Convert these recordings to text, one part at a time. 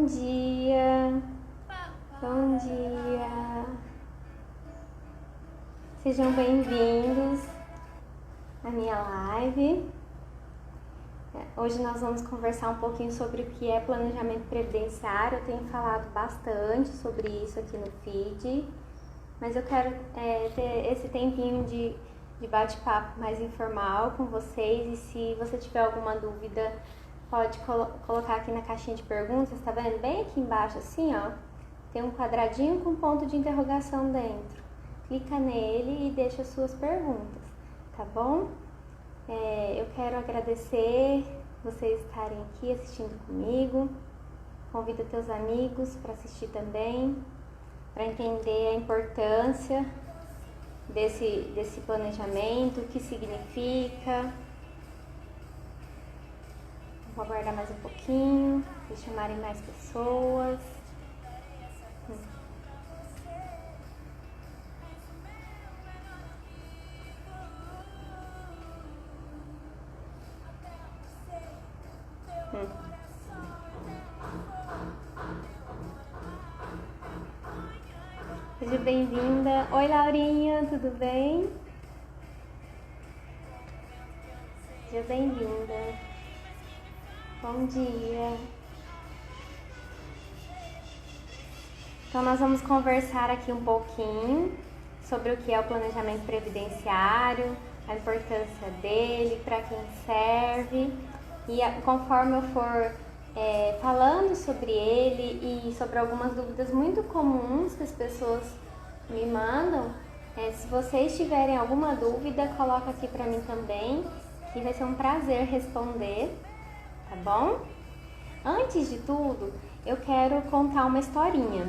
Bom dia, bom dia. Sejam bem-vindos à minha live. Hoje nós vamos conversar um pouquinho sobre o que é planejamento previdenciário. Eu tenho falado bastante sobre isso aqui no feed, mas eu quero ter esse tempinho de bate-papo mais informal com vocês. E se você tiver alguma dúvida, pode colocar aqui na caixinha de perguntas, tá vendo? Bem aqui embaixo assim, ó, tem um quadradinho com ponto de interrogação dentro. Clica nele e deixa as suas perguntas, tá bom? Eu quero agradecer vocês estarem aqui assistindo comigo. Convida teus amigos para assistir também, para entender a importância desse planejamento, o que significa. Vou aguardar mais um pouquinho, para chamarem mais pessoas. Seja bem-vinda. Oi, Laurinha, tudo bem? Seja bem-vinda. Bom dia. Então nós vamos conversar aqui um pouquinho sobre o que é o planejamento previdenciário, a importância dele, para quem serve. E conforme eu for falando sobre ele e sobre algumas dúvidas muito comuns que as pessoas me mandam, se vocês tiverem alguma dúvida, coloca aqui para mim também, que vai ser um prazer responder, tá bom? Antes de tudo, eu quero contar uma historinha.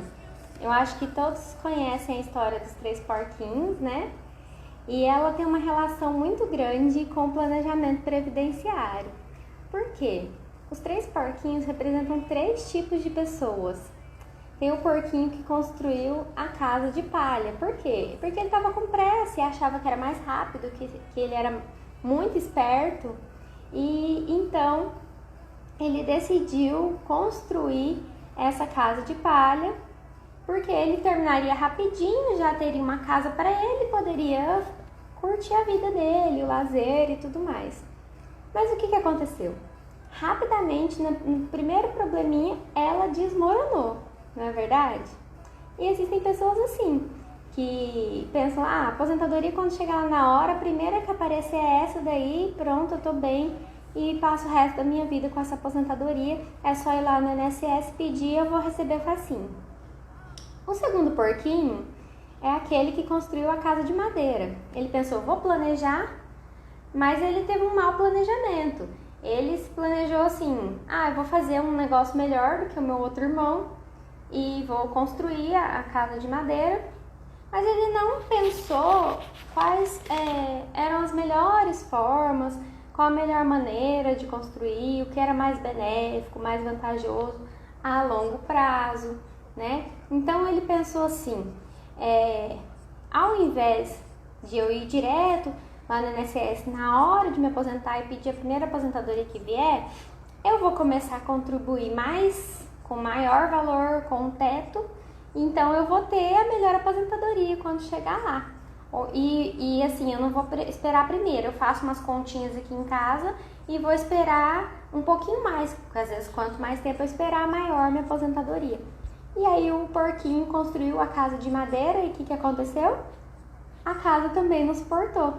Eu acho que todos conhecem a história dos 3 porquinhos, né? E ela tem uma relação muito grande com o planejamento previdenciário. Por quê? Os 3 porquinhos representam 3 tipos de pessoas. Tem o porquinho que construiu a casa de palha. Por quê? Porque ele estava com pressa e achava que era mais rápido, que ele era muito esperto. E então ele decidiu construir essa casa de palha, porque ele terminaria rapidinho, já teria uma casa para ele, poderia curtir a vida dele, o lazer e tudo mais. Mas o que aconteceu? Rapidamente, no primeiro probleminha, ela desmoronou, não é verdade? E existem pessoas assim, que pensam, aposentadoria quando chegar lá na hora, a primeira que aparecer é essa daí, pronto, eu tô bem e passo o resto da minha vida com essa aposentadoria, é só ir lá no INSS pedir, eu vou receber facinho. O segundo porquinho é aquele que construiu a casa de madeira. Ele pensou, vou planejar, mas ele teve um mau planejamento. Ele se planejou assim, eu vou fazer um negócio melhor do que o meu outro irmão e vou construir a casa de madeira, mas ele não pensou quais eram as melhores formas, qual a melhor maneira de construir, o que era mais benéfico, mais vantajoso a longo prazo, né? Então ele pensou assim, ao invés de eu ir direto lá no INSS na hora de me aposentar e pedir a primeira aposentadoria que vier, eu vou começar a contribuir mais, com maior valor, com um teto, então eu vou ter a melhor aposentadoria quando chegar lá. E assim, eu não vou esperar primeiro, eu faço umas continhas aqui em casa e vou esperar um pouquinho mais, porque às vezes quanto mais tempo eu esperar, maior minha aposentadoria. E aí o porquinho construiu a casa de madeira e o que aconteceu? A casa também não suportou.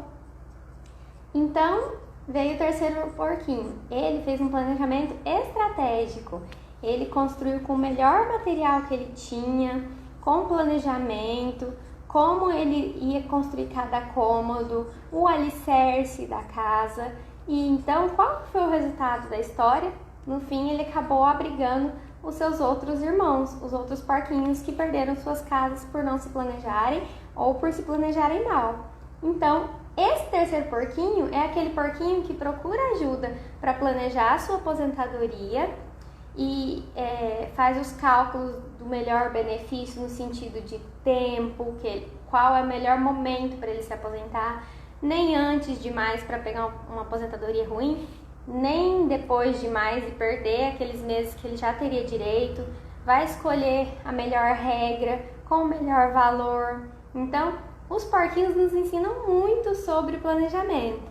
Então, veio o terceiro porquinho. Ele fez um planejamento estratégico. Ele construiu com o melhor material que ele tinha, com planejamento, como ele ia construir cada cômodo, o alicerce da casa. E então, qual foi o resultado da história? No fim, ele acabou abrigando os seus outros irmãos, os outros porquinhos que perderam suas casas por não se planejarem ou por se planejarem mal. Então, esse terceiro porquinho é aquele porquinho que procura ajuda para planejar a sua aposentadoria e faz os cálculos do melhor benefício no sentido de tempo, qual é o melhor momento para ele se aposentar, nem antes demais para pegar uma aposentadoria ruim, nem depois demais e perder aqueles meses que ele já teria direito. vai escolher a melhor regra, com o melhor valor. Então, os porquinhos nos ensinam muito sobre planejamento.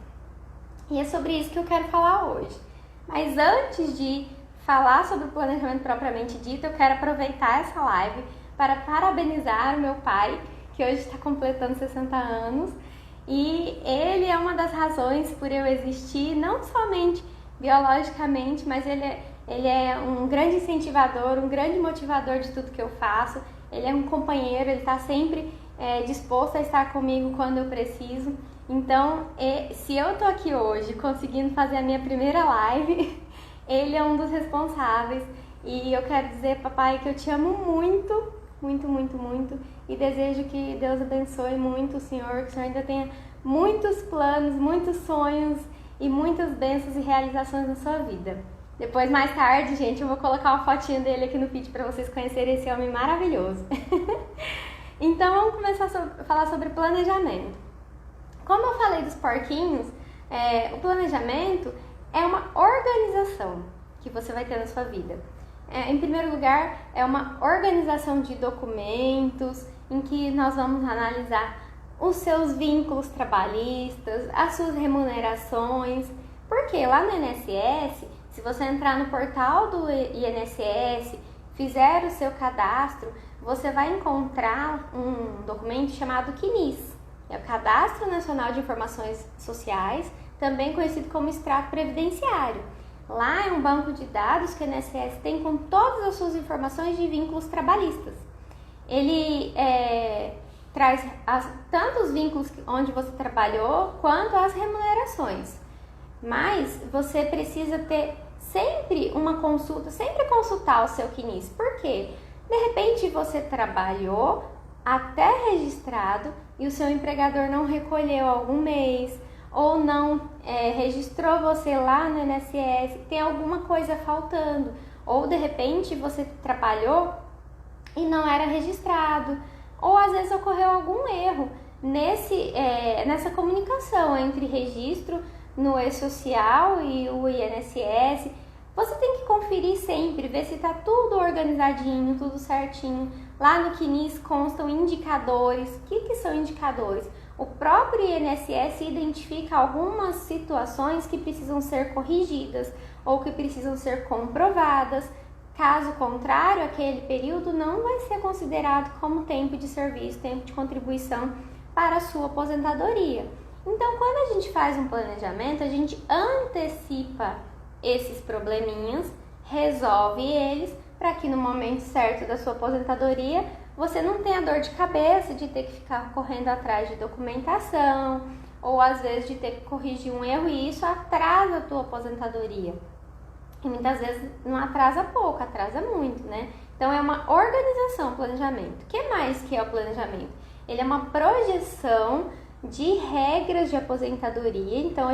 E é sobre isso que eu quero falar hoje. Mas antes de falar sobre o planejamento propriamente dito, eu quero aproveitar essa live para parabenizar o meu pai, que hoje está completando 60 anos. E ele é uma das razões por eu existir, não somente biologicamente, mas ele é um grande incentivador, um grande motivador de tudo que eu faço. Ele é um companheiro, ele está sempre disposto a estar comigo quando eu preciso. Então, se eu tô aqui hoje conseguindo fazer a minha primeira live, ele é um dos responsáveis. E eu quero dizer, papai, que eu te amo muito, muito, muito, muito. E desejo que Deus abençoe muito o Senhor, que o Senhor ainda tenha muitos planos, muitos sonhos e muitas bênçãos e realizações na sua vida. Depois, mais tarde, gente, eu vou colocar uma fotinha dele aqui no feed para vocês conhecerem esse homem maravilhoso. Então, vamos começar a falar sobre planejamento. Como eu falei dos porquinhos, o planejamento é uma organização que você vai ter na sua vida. Em primeiro lugar, é uma organização de documentos em que nós vamos analisar os seus vínculos trabalhistas, as suas remunerações. Porque lá no INSS, se você entrar no portal do INSS, fizer o seu cadastro, você vai encontrar um documento chamado CNIS. É o Cadastro Nacional de Informações Sociais, também conhecido como Extrato Previdenciário. Lá é um banco de dados que o INSS tem com todas as suas informações de vínculos trabalhistas. Ele traz tanto os vínculos onde você trabalhou, quanto as remunerações. Mas você precisa ter sempre uma consulta, sempre consultar o seu CNIS. Por quê? De repente você trabalhou até registrado e o seu empregador não recolheu algum mês, ou não registrou você lá no INSS, tem alguma coisa faltando, ou de repente você trabalhou e não era registrado, ou às vezes ocorreu algum erro nessa comunicação entre registro no E-Social e o INSS. Você tem que conferir sempre, ver se está tudo organizadinho, tudo certinho. Lá no CNIS constam indicadores. O que são indicadores? O próprio INSS identifica algumas situações que precisam ser corrigidas ou que precisam ser comprovadas. Caso contrário, aquele período não vai ser considerado como tempo de serviço, tempo de contribuição para a sua aposentadoria. Então, quando a gente faz um planejamento, a gente antecipa esses probleminhas, resolve eles, para que no momento certo da sua aposentadoria você não tenha dor de cabeça de ter que ficar correndo atrás de documentação, ou às vezes de ter que corrigir um erro, e isso atrasa a tua aposentadoria. E muitas vezes não atrasa pouco, atrasa muito, né? Então é uma organização, planejamento. O que mais que é o planejamento? Ele é uma projeção de regras de aposentadoria. Então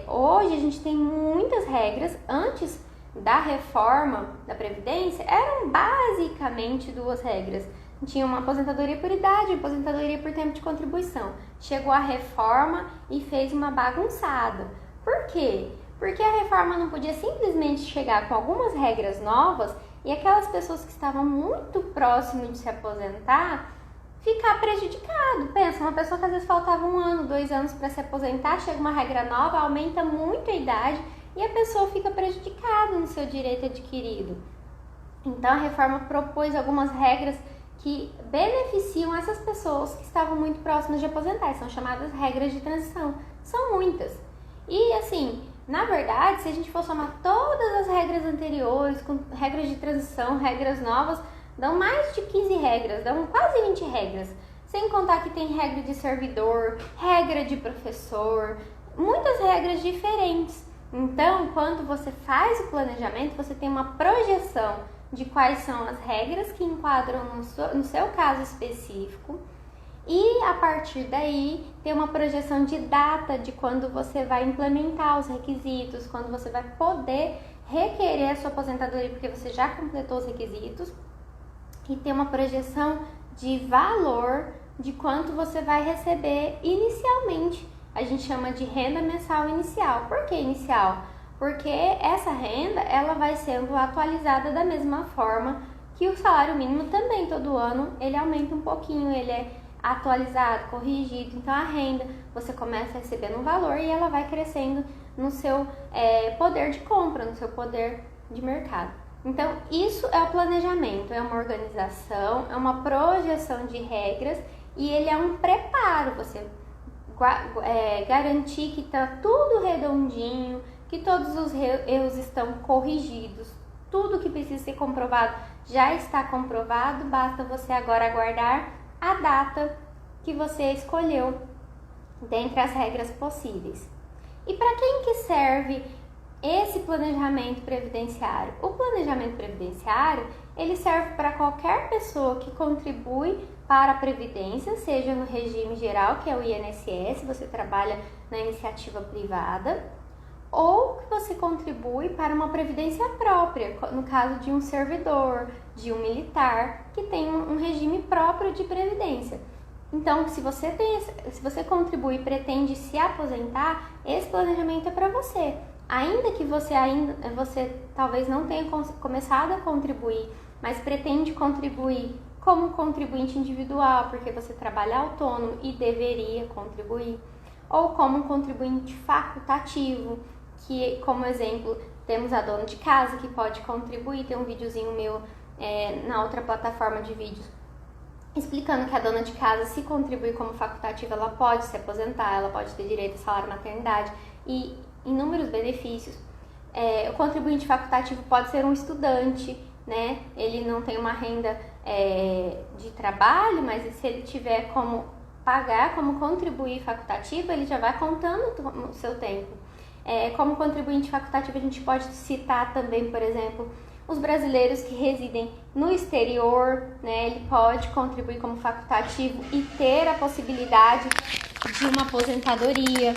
hoje a gente tem muitas regras. Antes da reforma da Previdência, eram basicamente duas regras. Tinha uma aposentadoria por idade, uma aposentadoria por tempo de contribuição. Chegou a reforma e fez uma bagunçada. Por quê? Porque a reforma não podia simplesmente chegar com algumas regras novas e aquelas pessoas que estavam muito próximas de se aposentar ficar prejudicado. Pensa, uma pessoa que às vezes faltava 1 ano, 2 anos para se aposentar, chega uma regra nova, aumenta muito a idade e a pessoa fica prejudicada no seu direito adquirido. Então a reforma propôs algumas regras que beneficiam essas pessoas que estavam muito próximas de aposentar. São chamadas regras de transição. São muitas. E assim, na verdade, se a gente for somar todas as regras anteriores, com regras de transição, regras novas, dão mais de 15 regras, dão quase 20 regras. Sem contar que tem regra de servidor, regra de professor, muitas regras diferentes. Então, quando você faz o planejamento, você tem uma projeção de quais são as regras que enquadram no seu caso específico. E a partir daí, tem uma projeção de data de quando você vai implementar os requisitos, quando você vai poder requerer a sua aposentadoria porque você já completou os requisitos. E tem uma projeção de valor de quanto você vai receber inicialmente. A gente chama de renda mensal inicial. Por que inicial? porque essa renda ela vai sendo atualizada da mesma forma que o salário mínimo também. Todo ano ele aumenta um pouquinho, ele é atualizado, corrigido. Então a renda você começa recebendo um valor e ela vai crescendo no seu poder de compra, no seu poder de mercado. Então isso é o planejamento, é uma organização, é uma projeção de regras e ele é um preparo. Você garantir que está tudo redondinho, que todos os erros estão corrigidos, tudo que precisa ser comprovado já está comprovado, basta você agora aguardar a data que você escolheu dentre as regras possíveis. E para quem que serve esse planejamento previdenciário? O planejamento previdenciário, ele serve para qualquer pessoa que contribui para a Previdência, seja no regime geral, que é o INSS, você trabalha na iniciativa privada, ou que você contribui para uma previdência própria, no caso de um servidor, de um militar, que tem um regime próprio de previdência. Então, se você contribui e pretende se aposentar, esse planejamento é para você. Ainda que você talvez não tenha começado a contribuir, mas pretende contribuir como contribuinte individual, porque você trabalha autônomo e deveria contribuir, ou como contribuinte facultativo, que, como exemplo, temos a dona de casa que pode contribuir. Tem um videozinho meu na outra plataforma de vídeos explicando que a dona de casa, se contribuir como facultativa, ela pode se aposentar, ela pode ter direito a salário maternidade e inúmeros benefícios. O contribuinte facultativo pode ser um estudante, né? Ele não tem uma renda de trabalho, mas se ele tiver como pagar, como contribuir facultativo, ele já vai contando o seu tempo. Como contribuinte facultativo, a gente pode citar também, por exemplo, os brasileiros que residem no exterior, né? Ele pode contribuir como facultativo e ter a possibilidade de uma aposentadoria.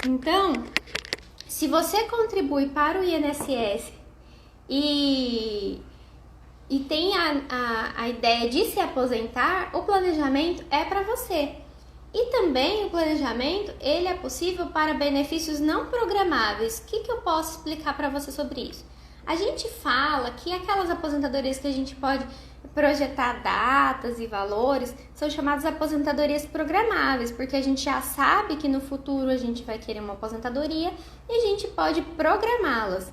Então, se você contribui para o INSS e tem a ideia de se aposentar, o planejamento é para você. E também o planejamento, ele é possível para benefícios não programáveis. O que eu posso explicar para você sobre isso? A gente fala que aquelas aposentadorias que a gente pode projetar datas e valores são chamadas aposentadorias programáveis, porque a gente já sabe que no futuro a gente vai querer uma aposentadoria e a gente pode programá-las.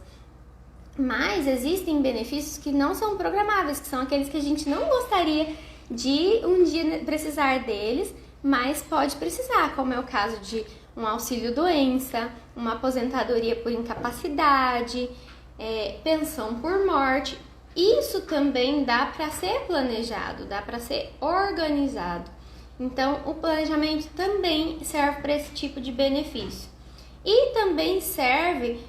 Mas existem benefícios que não são programáveis, que são aqueles que a gente não gostaria de um dia precisar deles, mas pode precisar, como é o caso de um auxílio-doença, uma aposentadoria por incapacidade, pensão por morte. Isso também dá para ser planejado, dá para ser organizado. Então, o planejamento também serve para esse tipo de benefício. E também serve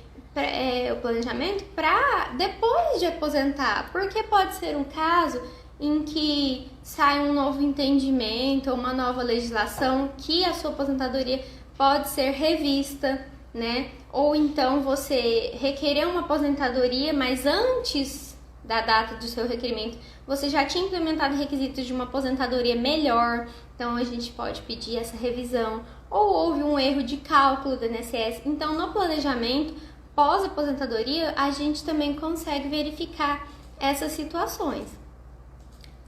o planejamento para depois de aposentar, porque pode ser um caso em que sai um novo entendimento ou uma nova legislação que a sua aposentadoria pode ser revista, né? Ou então você requerer uma aposentadoria, mas antes da data do seu requerimento você já tinha implementado requisitos de uma aposentadoria melhor, então a gente pode pedir essa revisão. Ou houve um erro de cálculo do INSS, então no planejamento pós-aposentadoria a gente também consegue verificar essas situações.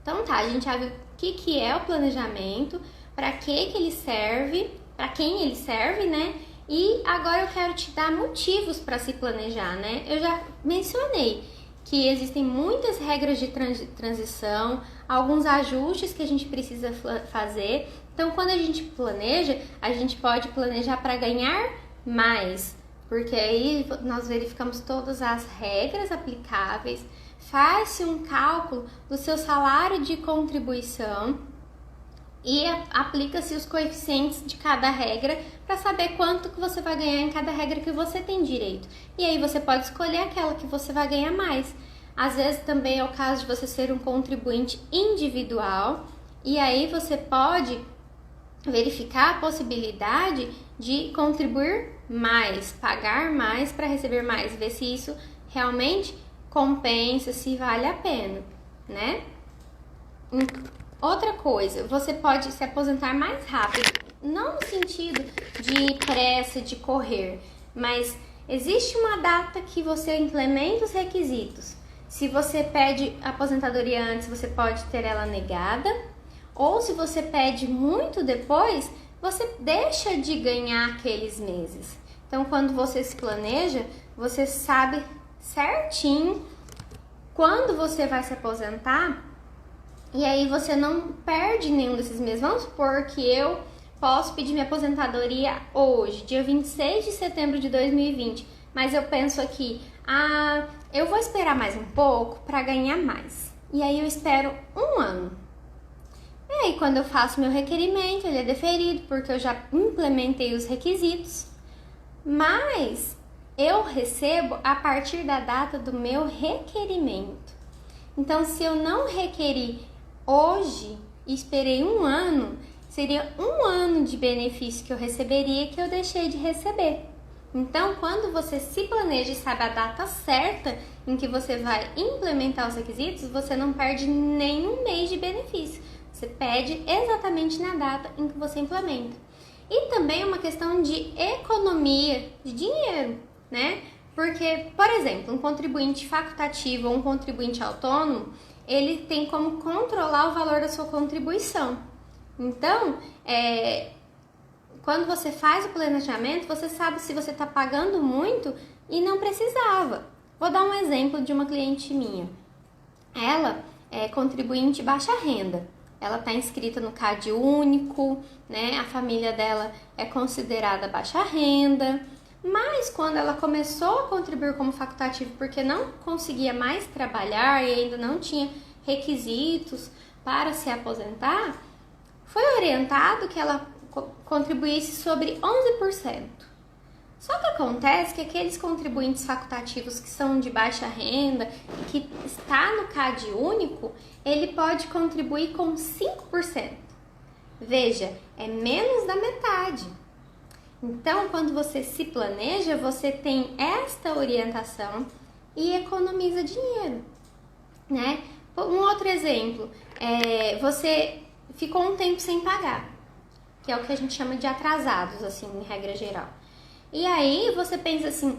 Então tá, a gente já viu o que é o planejamento, para que ele serve, para quem ele serve, né? E agora eu quero te dar motivos para se planejar, né? Eu já mencionei que existem muitas regras de transição, alguns ajustes que a gente precisa fazer. Então, quando a gente planeja, a gente pode planejar para ganhar mais, porque aí nós verificamos todas as regras aplicáveis, faz-se um cálculo do seu salário de contribuição e aplica-se os coeficientes de cada regra para saber quanto que você vai ganhar em cada regra que você tem direito. E aí você pode escolher aquela que você vai ganhar mais. Às vezes também é o caso de você ser um contribuinte individual e aí você pode verificar a possibilidade de contribuir mais, pagar mais para receber mais, ver se isso realmente compensa, se vale a pena, né? Outra coisa, você pode se aposentar mais rápido, não no sentido de pressa, de correr, mas existe uma data que você implementa os requisitos. Se você pede aposentadoria antes, você pode ter ela negada, ou se você pede muito depois, você deixa de ganhar aqueles meses. Então, quando você se planeja, você sabe certinho quando você vai se aposentar, e aí você não perde nenhum desses meses. Vamos supor que eu posso pedir minha aposentadoria hoje, dia 26 de setembro de 2020, mas eu penso aqui, eu vou esperar mais um pouco para ganhar mais. E aí eu espero um ano. E aí quando eu faço meu requerimento, ele é deferido porque eu já implementei os requisitos, mas eu recebo a partir da data do meu requerimento. Então, se eu não requeri hoje e esperei um ano, seria um ano de benefício que eu receberia que eu deixei de receber. Então, quando você se planeja e sabe a data certa em que você vai implementar os requisitos, você não perde nenhum mês de benefício. Você pede exatamente na data em que você implementa. E também é uma questão de economia de dinheiro, né? Porque, por exemplo, um contribuinte facultativo ou um contribuinte autônomo, ele tem como controlar o valor da sua contribuição. Então, quando você faz o planejamento, você sabe se você está pagando muito e não precisava. Vou dar um exemplo de uma cliente minha. Ela é contribuinte baixa renda. Ela está inscrita no CAD único, né? A família dela é considerada baixa renda. Mas quando ela começou a contribuir como facultativo porque não conseguia mais trabalhar e ainda não tinha requisitos para se aposentar, foi orientado que ela contribuísse sobre 11%. Só que acontece que aqueles contribuintes facultativos que são de baixa renda, que está no CAD único, ele pode contribuir com 5%. Veja, é menos da metade. Então, quando você se planeja, você tem esta orientação e economiza dinheiro, né? Um outro exemplo, você ficou um tempo sem pagar, que é o que a gente chama de atrasados, assim, em regra geral. E aí você pensa assim,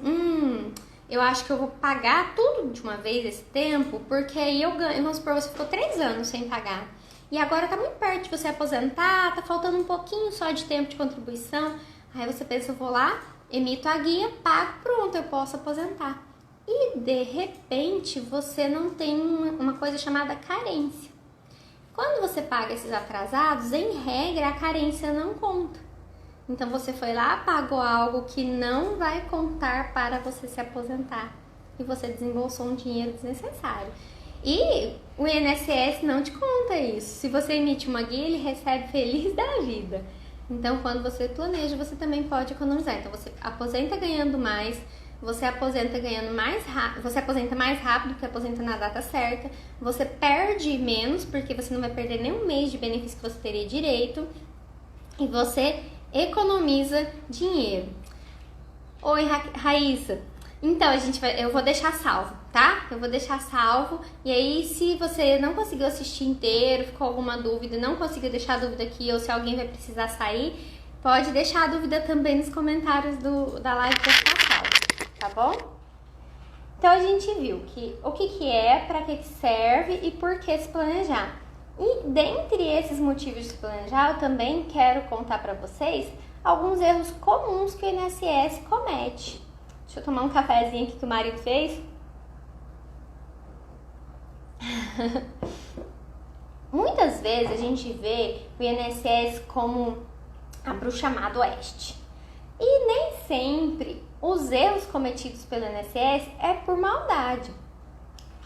eu acho que eu vou pagar tudo de uma vez esse tempo, porque aí eu ganho. Vamos supor, você ficou 3 anos sem pagar. E agora tá muito perto de você aposentar, tá faltando um pouquinho só de tempo de contribuição. Aí você pensa, eu vou lá, emito a guia, pago, pronto, eu posso aposentar. E de repente você não tem uma coisa chamada carência. Quando você paga esses atrasados, em regra, a carência não conta. Então você foi lá, pagou algo que não vai contar para você se aposentar. E você desembolsou um dinheiro desnecessário. E o INSS não te conta isso. Se você emite uma guia, ele recebe feliz da vida. Então, quando você planeja, você também pode economizar. Então, você aposenta ganhando mais, você aposenta ganhando mais rápido, você aposenta mais rápido porque aposenta na data certa, você perde menos porque você não vai perder nenhum mês de benefício que você teria direito e você economiza dinheiro. Oi, Raíssa. Então, eu vou deixar salvo, tá? Eu vou deixar salvo. E aí, se você não conseguiu assistir inteiro, ficou alguma dúvida, não conseguiu deixar a dúvida aqui, ou se alguém vai precisar sair, pode deixar a dúvida também nos comentários da live para ficar salvo, tá bom? Então, a gente viu o que é, para que serve e por que se planejar. E dentre esses motivos de se planejar, eu também quero contar para vocês alguns erros comuns que o INSS comete. Deixa eu tomar um cafezinho aqui que o marido fez. Muitas vezes a gente vê o INSS como a bruxa má do oeste. E nem sempre os erros cometidos pelo INSS é por maldade.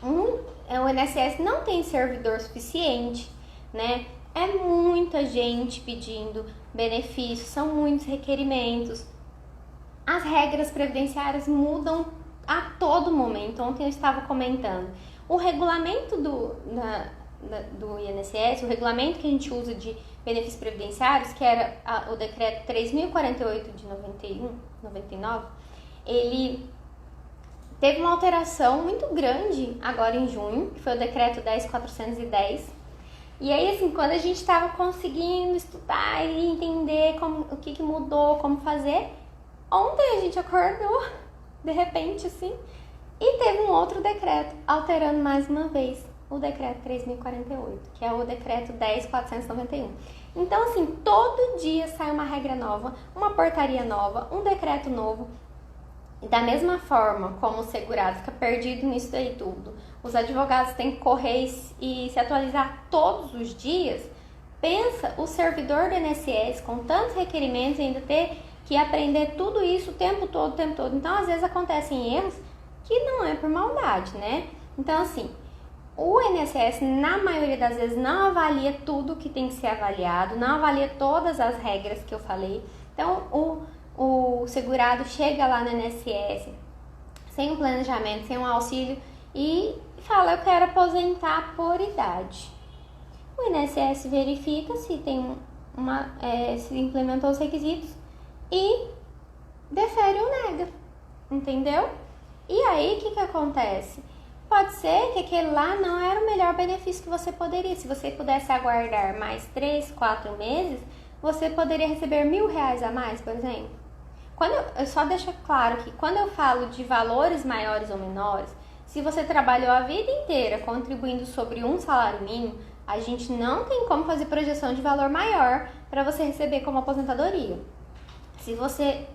O INSS não tem servidor suficiente, né? É muita gente pedindo benefícios, são muitos requerimentos. As regras previdenciárias mudam a todo momento. Ontem eu estava comentando. O regulamento do INSS, o regulamento que a gente usa de benefícios previdenciários, que era o decreto 3.048 de 99, ele teve uma alteração muito grande agora em junho, que foi o decreto 10.410. E aí, assim, quando a gente estava conseguindo estudar e entender o que mudou, como fazer, ontem a gente acordou de repente, assim. E teve um outro decreto, alterando mais uma vez o decreto 3.048, que é o decreto 10.491. Então, assim, todo dia sai uma regra nova, uma portaria nova, um decreto novo. E da mesma forma como o segurado fica perdido nisso daí tudo, os advogados têm que correr e se atualizar todos os dias. Pensa o servidor do INSS com tantos requerimentos ainda ter que aprender tudo isso o tempo todo, o tempo todo. Então, às vezes acontecem erros que não é por maldade, né? Então, assim, o INSS, na maioria das vezes, não avalia tudo que tem que ser avaliado, não avalia todas as regras que eu falei. Então, o segurado chega lá no INSS sem um planejamento, sem um auxílio e fala, eu quero aposentar por idade. O INSS verifica se tem se implementou os requisitos e defere ou nega, entendeu? E aí, o que acontece? Pode ser que aquele lá não era o melhor benefício que você poderia. Se você pudesse aguardar mais 3, 4 meses, você poderia receber R$1.000 a mais, por exemplo. Eu só deixo claro que quando eu falo de valores maiores ou menores, se você trabalhou a vida inteira contribuindo sobre um salário mínimo, a gente não tem como fazer projeção de valor maior para você receber como aposentadoria. Se você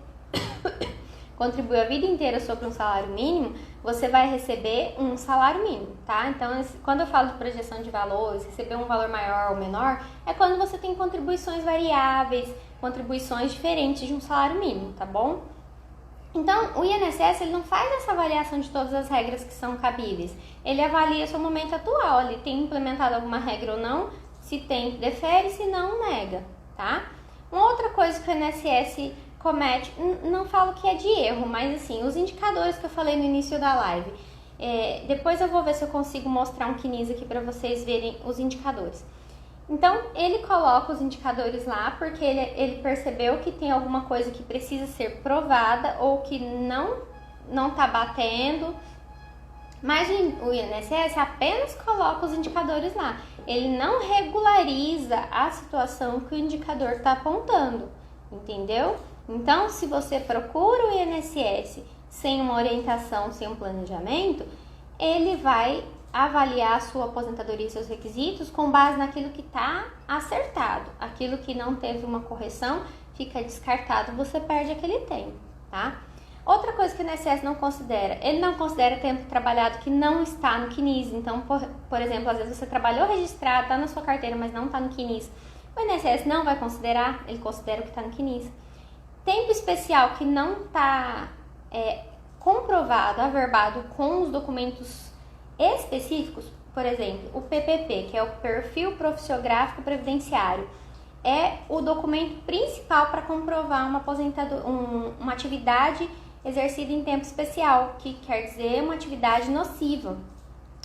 contribuiu a vida inteira sobre um salário mínimo, você vai receber um salário mínimo, tá? Então, quando eu falo de projeção de valores, receber um valor maior ou menor, é quando você tem contribuições variáveis, contribuições diferentes de um salário mínimo, tá bom? Então, o INSS ele não faz essa avaliação de todas as regras que são cabíveis. Ele avalia seu momento atual, ele tem implementado alguma regra ou não, se tem, defere, se não, nega, tá? Uma outra coisa que o INSS comete, não falo que é de erro, mas assim, os indicadores que eu falei no início da live, depois eu vou ver se eu consigo mostrar um quinis aqui para vocês verem os indicadores. Então, ele coloca os indicadores lá porque ele percebeu que tem alguma coisa que precisa ser provada ou que não tá batendo, mas o INSS apenas coloca os indicadores lá. Ele não regulariza a situação que o indicador está apontando, entendeu? Então, se você procura o INSS sem uma orientação, sem um planejamento, ele vai avaliar a sua aposentadoria e seus requisitos com base naquilo que está acertado. Aquilo que não teve uma correção fica descartado, você perde aquele tempo, tá? Outra coisa que o INSS não considera, ele não considera tempo trabalhado que não está no quinis. Então, por exemplo, às vezes você trabalhou registrado, está na sua carteira, mas não está no quinis. O INSS não vai considerar, ele considera o que está no quinis. Tempo especial que não está comprovado, averbado com os documentos específicos, por exemplo, o PPP, que é o Perfil Profissiográfico Previdenciário, é o documento principal para comprovar uma atividade exercida em tempo especial, que quer dizer uma atividade nociva,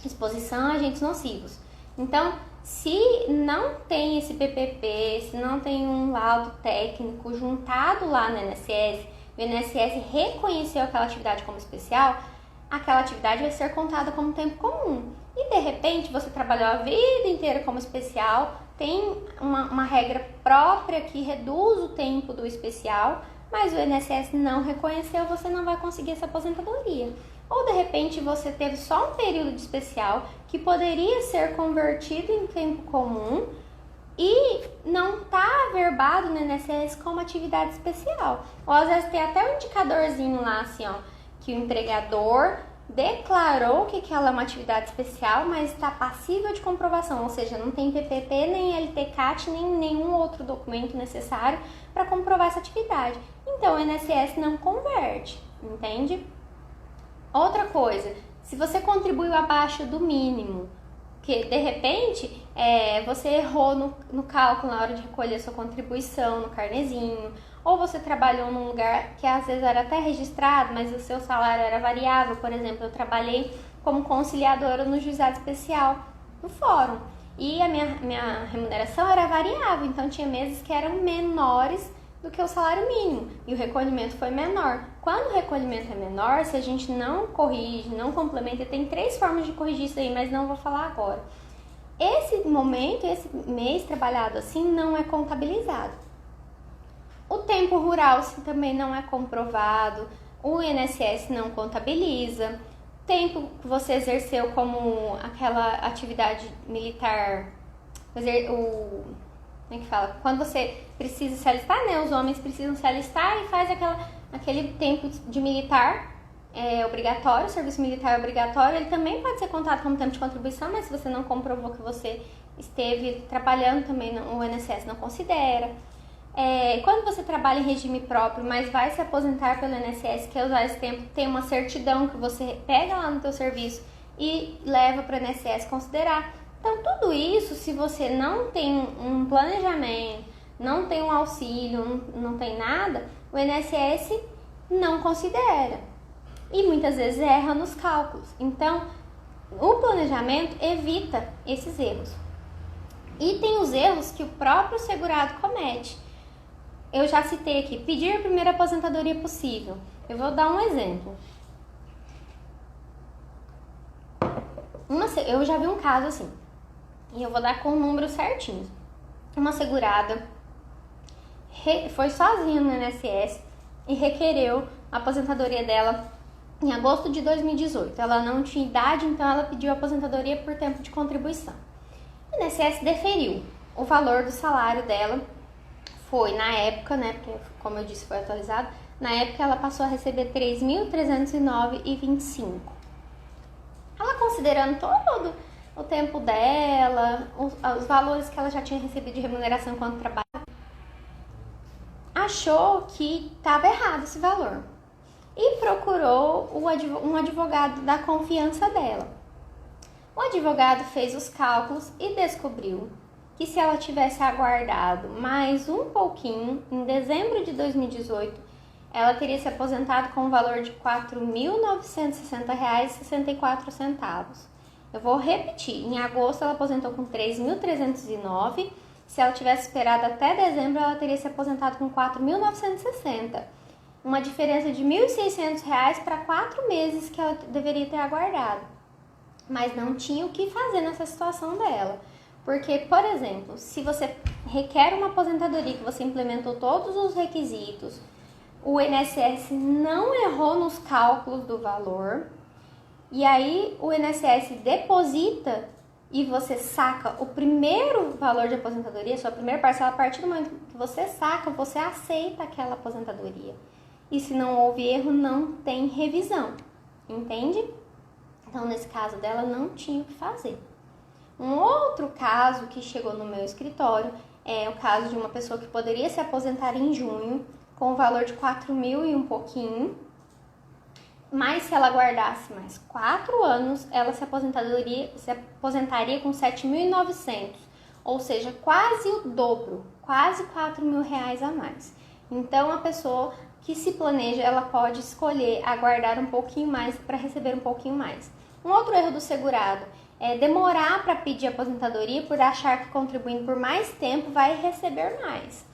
exposição a agentes nocivos. Então, se não tem esse PPP, se não tem um laudo técnico juntado lá no INSS, o INSS reconheceu aquela atividade como especial, aquela atividade vai ser contada como tempo comum. E de repente você trabalhou a vida inteira como especial, tem uma regra própria que reduz o tempo do especial, mas o INSS não reconheceu, você não vai conseguir essa aposentadoria. Ou de repente você teve só um período de especial que poderia ser convertido em tempo comum e não está averbado no INSS como atividade especial. Ou às vezes tem até um indicadorzinho lá assim, ó, que o empregador declarou que aquela é uma atividade especial, mas está passível de comprovação, ou seja, não tem PPP, nem LTCAT, nem nenhum outro documento necessário para comprovar essa atividade. Então, o INSS não converte, entende? Outra coisa, se você contribuiu abaixo do mínimo, que de repente você errou no cálculo na hora de recolher sua contribuição no carnezinho, ou você trabalhou num lugar que às vezes era até registrado, mas o seu salário era variável. Por exemplo, eu trabalhei como conciliadora no juizado especial do fórum e a minha remuneração era variável, então tinha meses que eram menores do que o salário mínimo e o recolhimento foi menor. Quando o recolhimento é menor, se a gente não corrige, não complementa, tem 3 formas de corrigir isso aí, mas não vou falar agora. Esse momento, esse mês trabalhado assim, não é contabilizado. O tempo rural também não é comprovado, o INSS não contabiliza, tempo que você exerceu como aquela atividade militar, como é que fala? Quando você precisa se alistar, né? Os homens precisam se alistar e faz aquele tempo de militar obrigatório, serviço militar obrigatório, ele também pode ser contado como tempo de contribuição, mas se você não comprovou que você esteve trabalhando também, o INSS não considera. Quando você trabalha em regime próprio, mas vai se aposentar pelo INSS, quer usar esse tempo, tem uma certidão que você pega lá no teu serviço e leva para o INSS considerar. Então, tudo isso, se você não tem um planejamento, não tem um auxílio, não tem nada, o INSS não considera. E muitas vezes erra nos cálculos. Então, o planejamento evita esses erros. E tem os erros que o próprio segurado comete. Eu já citei aqui, pedir a primeira aposentadoria possível. Eu vou dar um exemplo. Eu já vi um caso assim, e eu vou dar com o número certinho. Uma segurada foi sozinha no INSS e requereu a aposentadoria dela em agosto de 2018. Ela não tinha idade, então ela pediu a aposentadoria por tempo de contribuição. O INSS deferiu o valor do salário dela. Foi na época, né, porque como eu disse foi atualizado, na época ela passou a receber R$ 3.309,25. Ela considerando todo o tempo dela, os valores que ela já tinha recebido de remuneração enquanto trabalha, achou que estava errado esse valor e procurou um advogado da confiança dela. O advogado fez os cálculos e descobriu que se ela tivesse aguardado mais um pouquinho, em dezembro de 2018, ela teria se aposentado com um valor de R$ 4.960,64. Eu vou repetir, em agosto ela aposentou com 3.309, se ela tivesse esperado até dezembro, ela teria se aposentado com 4.960. Uma diferença de R$ 1.600 para 4 meses que ela deveria ter aguardado. Mas não tinha o que fazer nessa situação dela. Porque, por exemplo, se você requer uma aposentadoria que você implementou todos os requisitos, o INSS não errou nos cálculos do valor, e aí o INSS deposita e você saca o primeiro valor de aposentadoria, sua primeira parcela, a partir do momento que você saca, você aceita aquela aposentadoria. E se não houve erro, não tem revisão, entende? Então, nesse caso dela, não tinha o que fazer. Um outro caso que chegou no meu escritório é o caso de uma pessoa que poderia se aposentar em junho com o valor de 4.000 e um pouquinho, mas se ela guardasse mais 4 anos, ela se aposentaria com 7.900, ou seja, quase o dobro, quase R$ 4.000 a mais. Então, a pessoa que se planeja, ela pode escolher aguardar um pouquinho mais para receber um pouquinho mais. Um outro erro do segurado é demorar para pedir aposentadoria por achar que contribuindo por mais tempo vai receber mais.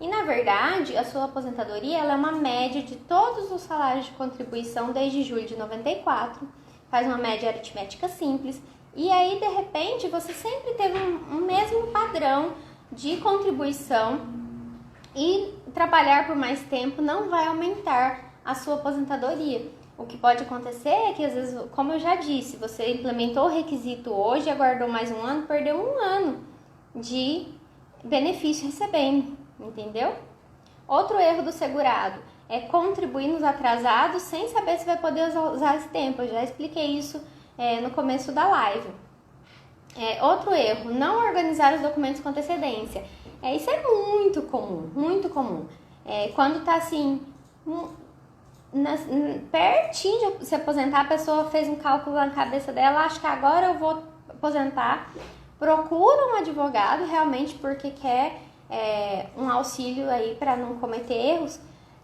E na verdade, a sua aposentadoria ela é uma média de todos os salários de contribuição desde julho de 94, faz uma média aritmética simples, e aí de repente você sempre teve um mesmo padrão de contribuição e trabalhar por mais tempo não vai aumentar a sua aposentadoria. O que pode acontecer é que, às vezes, como eu já disse, você implementou o requisito hoje, aguardou mais um ano, perdeu um ano de benefício recebendo, entendeu? Outro erro do segurado é contribuir nos atrasados sem saber se vai poder usar esse tempo. Eu já expliquei isso no começo da live. Outro erro, não organizar os documentos com antecedência. Isso é muito comum, muito comum. Quando tá assim... pertinho de se aposentar, a pessoa fez um cálculo na cabeça dela, acho que agora eu vou aposentar, procura um advogado realmente porque quer um auxílio aí para não cometer erros,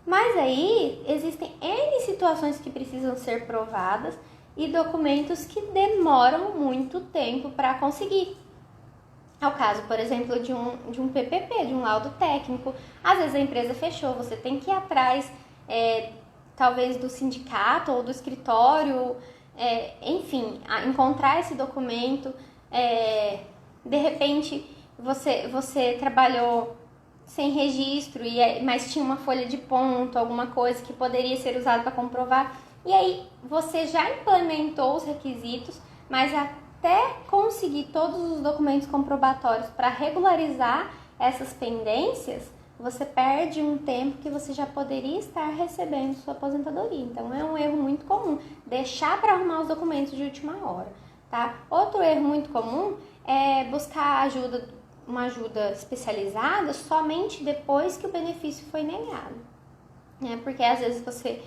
mas aí existem N situações que precisam ser provadas e documentos que demoram muito tempo para conseguir. É o caso, por exemplo, de um PPP, de um laudo técnico. Às vezes a empresa fechou, você tem que ir atrás talvez do sindicato ou do escritório, enfim, encontrar esse documento. De repente, você trabalhou sem registro, mas tinha uma folha de ponto, alguma coisa que poderia ser usada para comprovar. E aí você já implementou os requisitos, mas até conseguir todos os documentos comprobatórios para regularizar essas pendências, você perde um tempo que você já poderia estar recebendo sua aposentadoria. Então é um erro muito comum, deixar para arrumar os documentos de última hora, tá? Outro erro muito comum é buscar uma ajuda especializada somente depois que o benefício foi negado, né? Porque às vezes você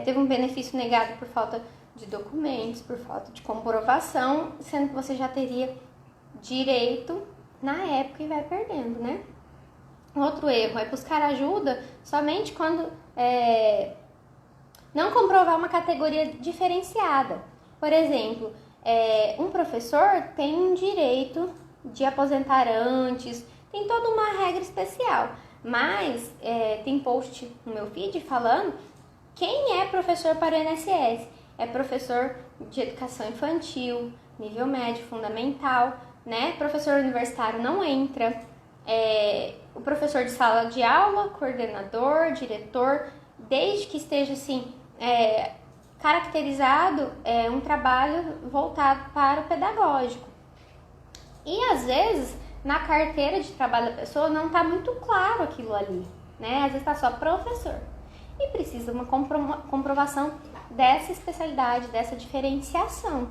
teve um benefício negado por falta de documentos, por falta de comprovação, sendo que você já teria direito na época e vai perdendo, né? Outro erro é buscar ajuda somente quando não comprovar uma categoria diferenciada. Por exemplo, um professor tem um direito de aposentar antes, tem toda uma regra especial, mas tem post no meu feed falando quem é professor para o INSS. É professor de educação infantil, nível médio, fundamental, né? Professor universitário não entra. O professor de sala de aula, coordenador, diretor, desde que esteja assim caracterizado um trabalho voltado para o pedagógico. E às vezes na carteira de trabalho da pessoa não está muito claro aquilo ali, né? Às vezes está só professor e precisa uma comprovação dessa especialidade, dessa diferenciação.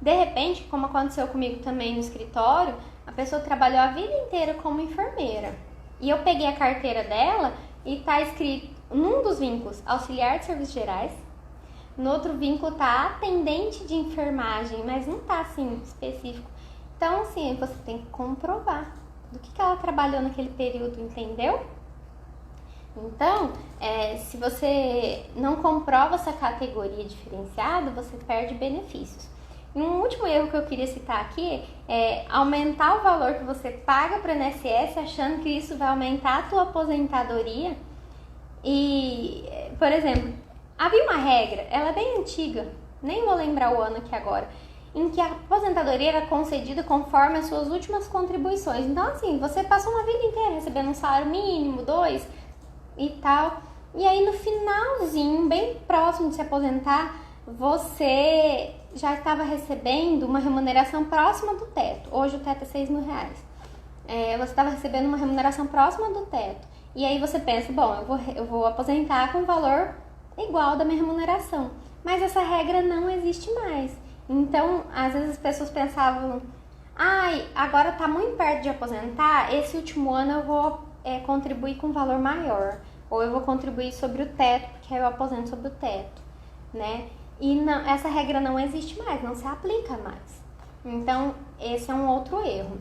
De repente, como aconteceu comigo também no escritório, a pessoa trabalhou a vida inteira como enfermeira. E eu peguei a carteira dela e tá escrito num dos vínculos auxiliar de serviços gerais, no outro vínculo tá atendente de enfermagem, mas não tá assim específico. Então, assim, você tem que comprovar do que ela trabalhou naquele período, entendeu? Então, se você não comprova essa categoria diferenciada, você perde benefícios. E um último erro que eu queria citar aqui é aumentar o valor que você paga para o INSS achando que isso vai aumentar a tua aposentadoria. E, por exemplo, havia uma regra, ela é bem antiga, nem vou lembrar o ano aqui agora, em que a aposentadoria era concedida conforme as suas últimas contribuições. Então, assim, você passou uma vida inteira recebendo um salário mínimo, 2 e tal, e aí no finalzinho, bem próximo de se aposentar, você já estava recebendo uma remuneração próxima do teto. Hoje o teto é R$6.000. Você estava recebendo uma remuneração próxima do teto. E aí você pensa, bom, eu vou aposentar com o valor igual da minha remuneração. Mas essa regra não existe mais. Então, às vezes as pessoas pensavam, agora está muito perto de aposentar, esse último ano eu vou contribuir com um valor maior. Ou eu vou contribuir sobre o teto, porque aí eu aposento sobre o teto, né? E não, essa regra não existe mais, não se aplica mais. Então, esse é um outro erro,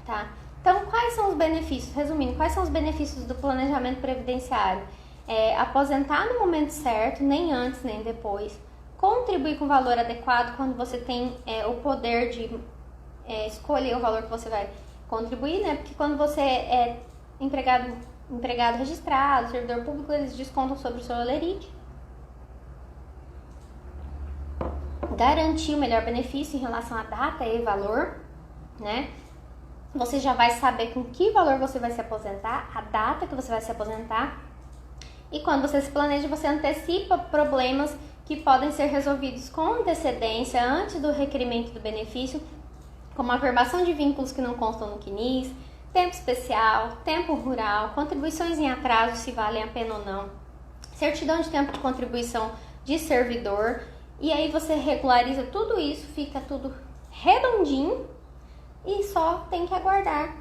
tá? Então, quais são os benefícios? Resumindo, quais são os benefícios do planejamento previdenciário? Aposentar no momento certo, nem antes nem depois. Contribuir com o valor adequado quando você tem o poder de escolher o valor que você vai contribuir, né? Porque quando você é empregado registrado, servidor público, eles descontam sobre o seu olerite. Garantir o melhor benefício em relação à data e valor, né? Você já vai saber com que valor você vai se aposentar, a data que você vai se aposentar. E quando você se planeja, você antecipa problemas que podem ser resolvidos com antecedência antes do requerimento do benefício, como a afirmação de vínculos que não constam no CNIS, tempo especial, tempo rural, contribuições em atraso, se valem a pena ou não, certidão de tempo de contribuição de servidor. E aí você regulariza tudo isso, fica tudo redondinho e só tem que aguardar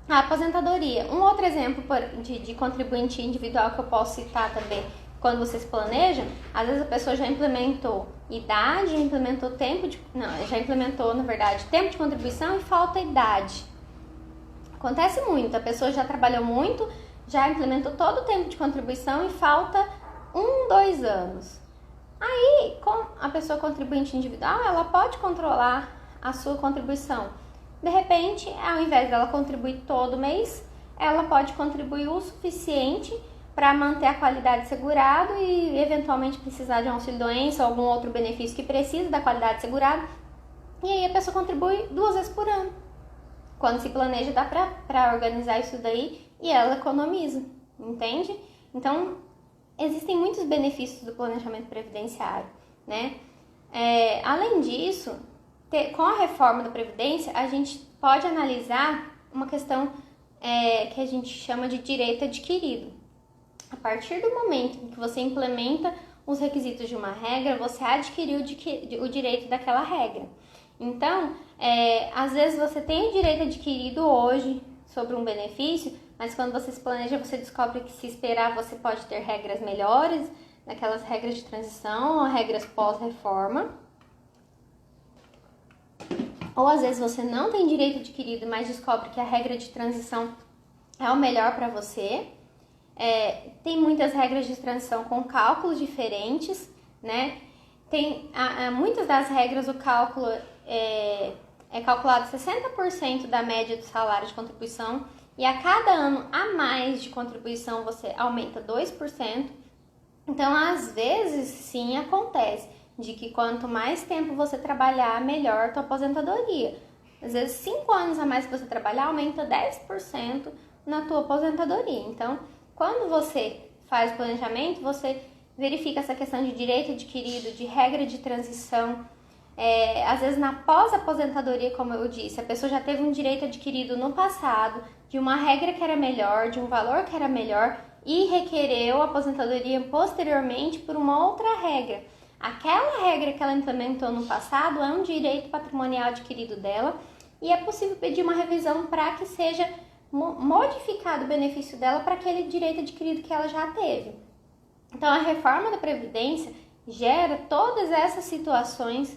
a aposentadoria. Um outro exemplo de contribuinte individual que eu posso citar também, quando você se planeja, às vezes a pessoa já implementou idade, já implementou na verdade, tempo de contribuição e falta idade. Acontece muito, a pessoa já trabalhou muito, já implementou todo o tempo de contribuição e falta 2 anos. Aí, com a pessoa contribuinte individual, ela pode controlar a sua contribuição. De repente, ao invés dela contribuir todo mês, ela pode contribuir o suficiente para manter a qualidade segurada e eventualmente precisar de um auxílio-doença ou algum outro benefício que precisa da qualidade segurada. E aí a pessoa contribui 2 vezes por ano. Quando se planeja, dá para organizar isso daí e ela economiza, entende? Então, existem muitos benefícios do planejamento previdenciário, né? Além disso, com a reforma da Previdência, a gente pode analisar uma questão que a gente chama de direito adquirido. A partir do momento em que você implementa os requisitos de uma regra, você adquiriu o direito daquela regra. Então, às vezes você tem o direito adquirido hoje sobre um benefício, mas quando você se planeja, você descobre que se esperar você pode ter regras melhores, naquelas regras de transição ou regras pós-reforma. Ou às vezes você não tem direito adquirido, mas descobre que a regra de transição é o melhor para você. Tem muitas regras de transição com cálculos diferentes, né? Muitas das regras o cálculo é calculado 60% da média do salário de contribuição e a cada ano a mais de contribuição você aumenta 2%. Então, às vezes, sim, acontece de que quanto mais tempo você trabalhar, melhor a tua aposentadoria. Às vezes, 5 anos a mais que você trabalhar, aumenta 10% na tua aposentadoria. Então, quando você faz o planejamento, você verifica essa questão de direito adquirido, de regra de transição. Às vezes, na pós-aposentadoria, como eu disse, a pessoa já teve um direito adquirido no passado, de uma regra que era melhor, de um valor que era melhor, e requereu a aposentadoria posteriormente por uma outra regra. Aquela regra que ela implementou no passado é um direito patrimonial adquirido dela e é possível pedir uma revisão para que seja modificado o benefício dela para aquele direito adquirido que ela já teve. Então, a reforma da Previdência gera todas essas situações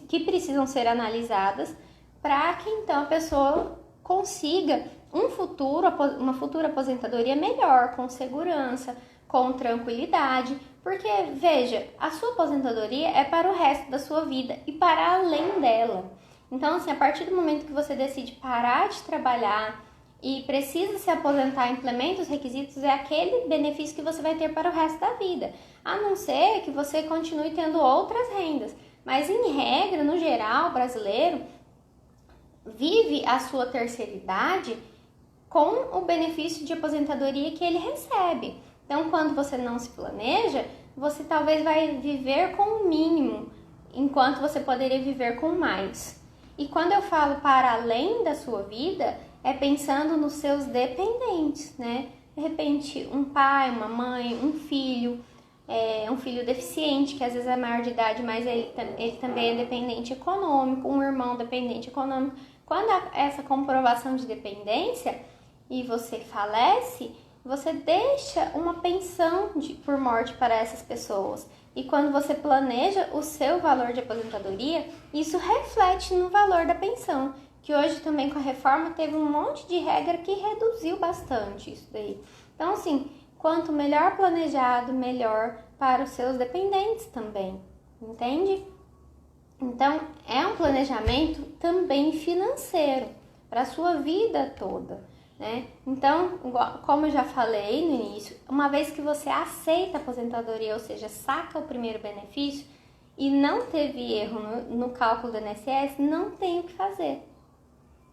que precisam ser analisadas para que então a pessoa consiga uma futura aposentadoria melhor, com segurança, com tranquilidade, porque, veja, a sua aposentadoria é para o resto da sua vida e para além dela. Então, assim, a partir do momento que você decide parar de trabalhar e precisa se aposentar, implementa os requisitos, é aquele benefício que você vai ter para o resto da vida, a não ser que você continue tendo outras rendas. Mas, em regra, no geral, o brasileiro vive a sua terceira idade com o benefício de aposentadoria que ele recebe. Então, quando você não se planeja, você talvez vai viver com o mínimo, enquanto você poderia viver com mais. E quando eu falo para além da sua vida, é pensando nos seus dependentes, né? De repente, um pai, uma mãe, um filho deficiente, que às vezes é maior de idade, mas ele também é dependente econômico, um irmão dependente econômico. Quando há essa comprovação de dependência e você falece, você deixa uma pensão por morte para essas pessoas. E quando você planeja o seu valor de aposentadoria, isso reflete no valor da pensão, que hoje também com a reforma teve um monte de regra que reduziu bastante isso daí. Então, assim, quanto melhor planejado, melhor para os seus dependentes também, entende? Então, é um planejamento também financeiro para a sua vida toda, né? Então, como eu já falei no início, uma vez que você aceita a aposentadoria, ou seja, saca o primeiro benefício e não teve erro no cálculo do INSS, não tem o que fazer.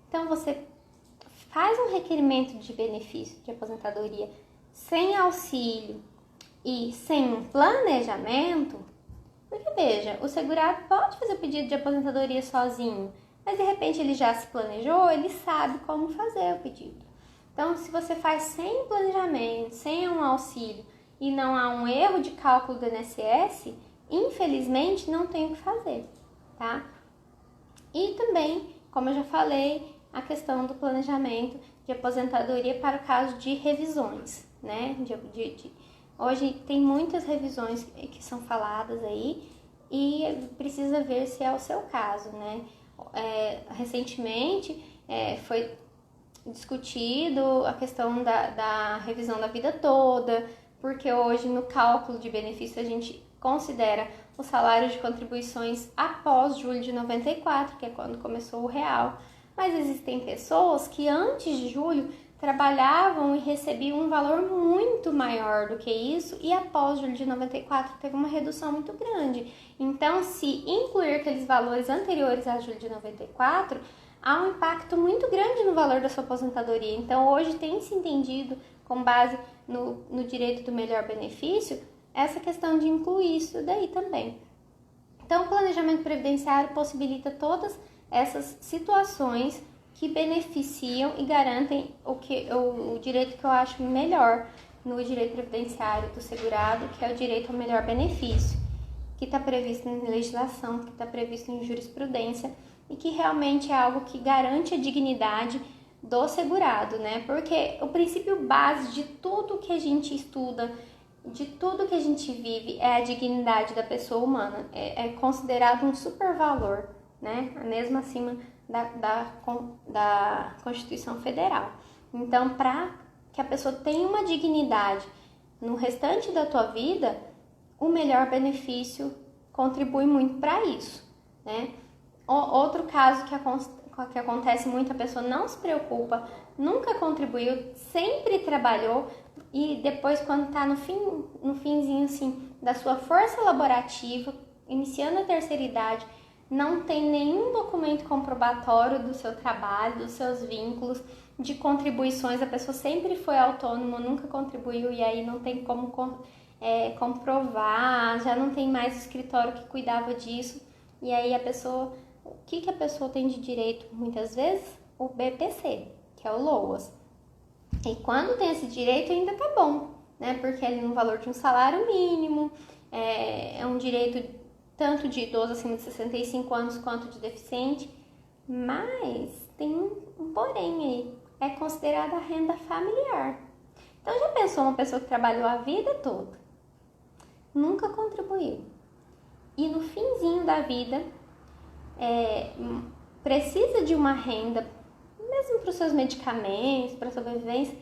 Então, você faz um requerimento de benefício de aposentadoria sem auxílio e sem um planejamento, porque veja, o segurado pode fazer o pedido de aposentadoria sozinho, mas de repente ele já se planejou, ele sabe como fazer o pedido. Então, se você faz sem planejamento, sem um auxílio e não há um erro de cálculo do INSS, infelizmente não tem o que fazer, tá? E também, como eu já falei, a questão do planejamento de aposentadoria para o caso de revisões, né? Hoje tem muitas revisões que são faladas aí e precisa ver se é o seu caso, né? Recentemente foi discutido a questão da revisão da vida toda, porque hoje no cálculo de benefício a gente considera o salário de contribuições após julho de 94, que é quando começou o real. Mas existem pessoas que antes de julho trabalhavam e recebiam um valor muito maior do que isso e após julho de 94 teve uma redução muito grande. Então, se incluir aqueles valores anteriores a julho de 94, há um impacto muito grande no valor da sua aposentadoria. Então, hoje tem se entendido, com base no direito do melhor benefício, essa questão de incluir isso daí também. Então, o planejamento previdenciário possibilita todas essas situações que beneficiam e garantem o direito que eu acho melhor no direito previdenciário do segurado, que é o direito ao melhor benefício, que está previsto em legislação, que está previsto em jurisprudência e que realmente é algo que garante a dignidade do segurado, né? Porque o princípio base de tudo que a gente estuda, de tudo que a gente vive, é a dignidade da pessoa humana. É considerado um supervalor, né? Mesmo acima da Constituição Federal. Então, para que a pessoa tenha uma dignidade no restante da tua vida, o melhor benefício contribui muito para isso, né? Outro caso que acontece muito, a pessoa não se preocupa, nunca contribuiu, sempre trabalhou e depois, quando está no finzinho assim, da sua força laborativa, iniciando a terceira idade, não tem nenhum documento comprobatório do seu trabalho, dos seus vínculos, de contribuições, a pessoa sempre foi autônoma, nunca contribuiu e aí não tem como comprovar, já não tem mais escritório que cuidava disso, e aí o que a pessoa tem de direito muitas vezes? O BPC, que é o LOAS. E quando tem esse direito ainda tá bom, né? Porque é no valor de um salário mínimo, é um direito tanto de idoso acima de 65 anos quanto de deficiente, mas tem um porém aí, é considerada renda familiar. Então já pensou uma pessoa que trabalhou a vida toda, nunca contribuiu, e no finzinho da vida precisa de uma renda, mesmo para os seus medicamentos, para a sobrevivência,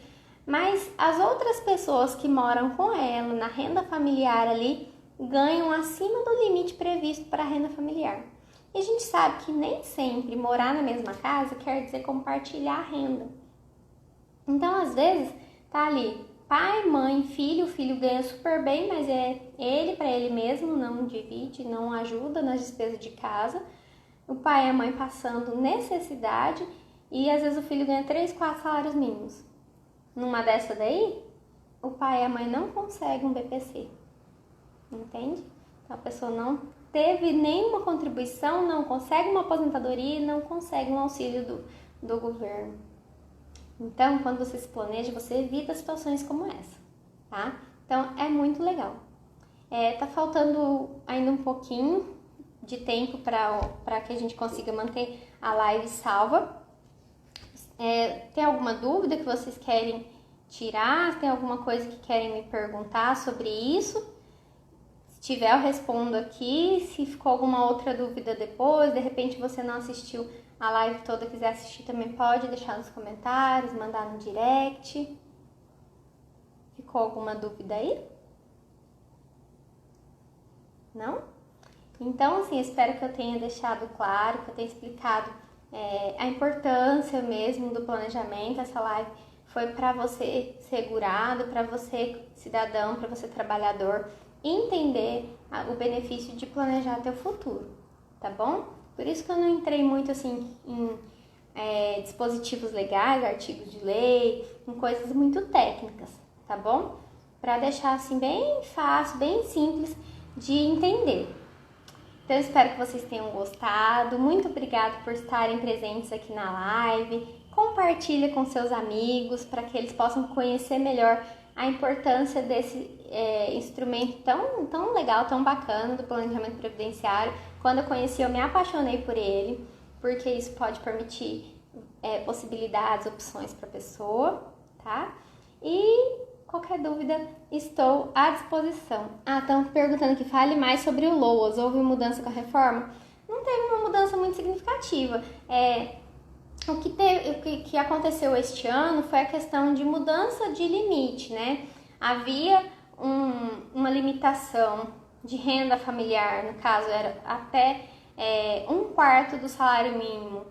mas as outras pessoas que moram com ela na renda familiar ali ganham acima do limite previsto para a renda familiar. E a gente sabe que nem sempre morar na mesma casa quer dizer compartilhar a renda. Então, às vezes, tá ali pai, mãe, filho, o filho ganha super bem, mas é ele para ele mesmo, não divide, não ajuda nas despesas de casa. O pai e a mãe passando necessidade e às vezes o filho ganha 3, 4 salários mínimos. Numa dessa daí, o pai e a mãe não conseguem um BPC, entende? Então a pessoa não teve nenhuma contribuição, não consegue uma aposentadoria, não consegue um auxílio do governo. Então, quando você se planeja, você evita situações como essa, tá? Então, é muito legal. Tá faltando ainda um pouquinho de tempo para que a gente consiga manter a live salva. Tem alguma dúvida que vocês querem tirar? Tem alguma coisa que querem me perguntar sobre isso? Se tiver, eu respondo aqui. Se ficou alguma outra dúvida depois, de repente você não assistiu a live toda, quiser assistir também pode deixar nos comentários, mandar no direct. Ficou alguma dúvida aí? Não? Então, assim, espero que eu tenha deixado claro, que eu tenha explicado a importância mesmo do planejamento. Essa live foi para você segurado, para você cidadão, para você trabalhador, entender o benefício de planejar teu futuro, tá bom? Por isso que eu não entrei muito assim em dispositivos legais, artigos de lei, em coisas muito técnicas, tá bom? Para deixar assim bem fácil, bem simples de entender. Então, eu espero que vocês tenham gostado. Muito obrigada por estarem presentes aqui na live. Compartilha com seus amigos para que eles possam conhecer melhor a importância desse instrumento tão legal, tão bacana do planejamento previdenciário. Quando eu conheci, eu me apaixonei por ele, porque isso pode permitir possibilidades, opções para a pessoa, tá? E qualquer dúvida, estou à disposição. Estão perguntando aqui, fale mais sobre o LOAS. Houve mudança com a reforma? Não teve uma mudança muito significativa. O que aconteceu este ano foi a questão de mudança de limite, né? Havia uma limitação de renda familiar, no caso era até 1/4 do salário mínimo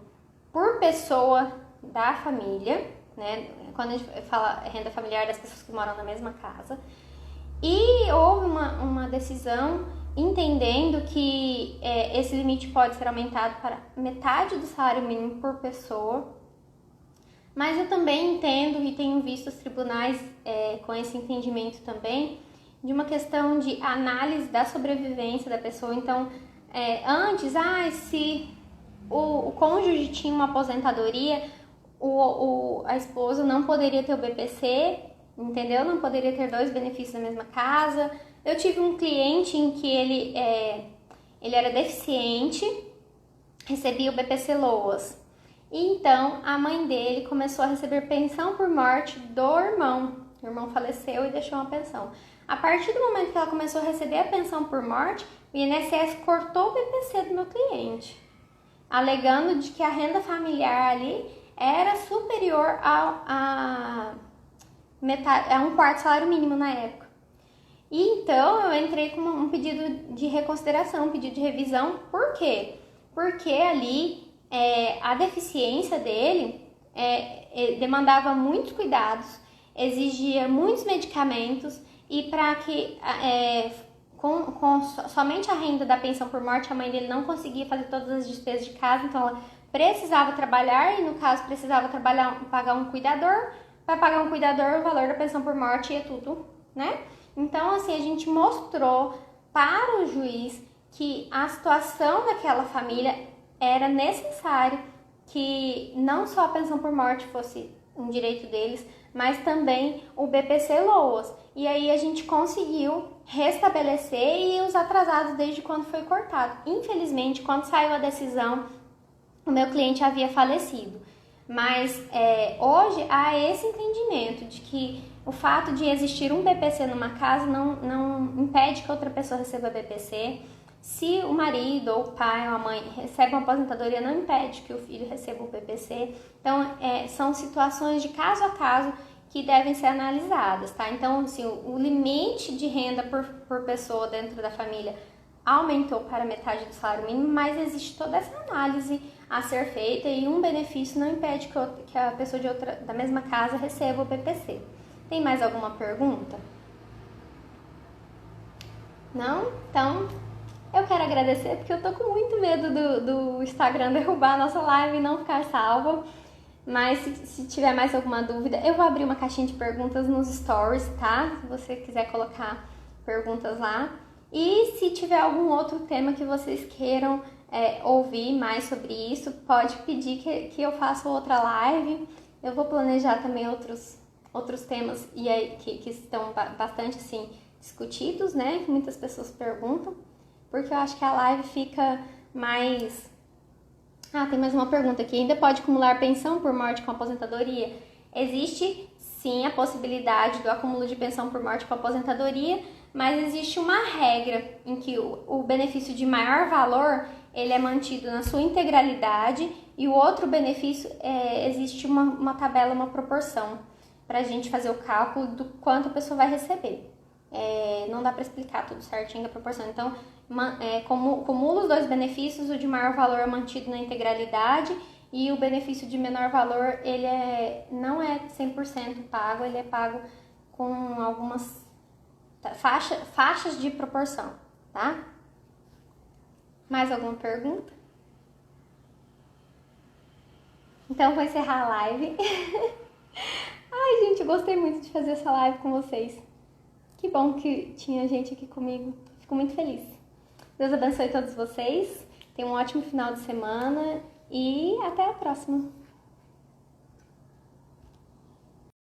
por pessoa da família, né? Quando a gente fala renda familiar das pessoas que moram na mesma casa. E houve uma decisão entendendo que esse limite pode ser aumentado para metade do salário mínimo por pessoa, mas eu também entendo e tenho visto os tribunais com esse entendimento também, de uma questão de análise da sobrevivência da pessoa. Então, antes, se o cônjuge tinha uma aposentadoria, a esposa não poderia ter o BPC, entendeu? Não poderia ter 2 benefícios na mesma casa. Eu tive um cliente em que ele era deficiente, recebia o BPC Loas. E então a mãe dele começou a receber pensão por morte do irmão. O irmão faleceu e deixou uma pensão. A partir do momento que ela começou a receber a pensão por morte, o INSS cortou o BPC do meu cliente, alegando de que a renda familiar ali era superior a um quarto salário mínimo na época. E então eu entrei com um pedido de reconsideração, um pedido de revisão. Por quê? Porque ali a deficiência dele demandava muitos cuidados, exigia muitos medicamentos, e para que somente a renda da pensão por morte, a mãe dele não conseguia fazer todas as despesas de casa, então ela precisava trabalhar, e no caso precisava pagar um cuidador. Para pagar um cuidador, o valor da pensão por morte ia tudo, né? Então, assim, a gente mostrou para o juiz que a situação daquela família era necessário que não só a pensão por morte fosse um direito deles, mas também o BPC Loas. E aí a gente conseguiu restabelecer, e os atrasados desde quando foi cortado. Infelizmente, quando saiu a decisão, o meu cliente havia falecido. Mas hoje há esse entendimento de que o fato de existir um BPC numa casa não impede que outra pessoa receba BPC. Se o marido, ou o pai, ou a mãe recebe uma aposentadoria, não impede que o filho receba o BPC. Então, são situações de caso a caso que devem ser analisadas, tá? Então, assim, o limite de renda por pessoa dentro da família aumentou para metade do salário mínimo, mas existe toda essa análise a ser feita, e um benefício não impede que a pessoa da mesma casa receba o BPC. Tem mais alguma pergunta? Não? Então, eu quero agradecer, porque eu tô com muito medo do Instagram derrubar a nossa live e não ficar salva. Mas se tiver mais alguma dúvida, eu vou abrir uma caixinha de perguntas nos stories, tá? Se você quiser colocar perguntas lá. E se tiver algum outro tema que vocês queiram ouvir mais sobre isso, pode pedir que eu faça outra live. Eu vou planejar também outros temas que estão bastante assim discutidos, né? Que muitas pessoas perguntam, porque eu acho que a live fica mais... tem mais uma pergunta aqui. Ainda pode acumular pensão por morte com aposentadoria? Existe sim a possibilidade do acúmulo de pensão por morte com aposentadoria, mas existe uma regra em que o benefício de maior valor ele é mantido na sua integralidade, e o outro benefício existe uma tabela, uma proporção para a gente fazer o cálculo do quanto a pessoa vai receber. Não dá para explicar tudo certinho da proporção. Então, cumula os 2 benefícios, o de maior valor é mantido na integralidade, e o benefício de menor valor ele não é 100% pago, ele é pago com algumas faixas de proporção, tá? Mais alguma pergunta? Então, vou encerrar a live. Ai, gente, eu gostei muito de fazer essa live com vocês. Que bom que tinha gente aqui comigo. Fico muito feliz. Deus abençoe todos vocês. Tenham um ótimo final de semana e até a próxima.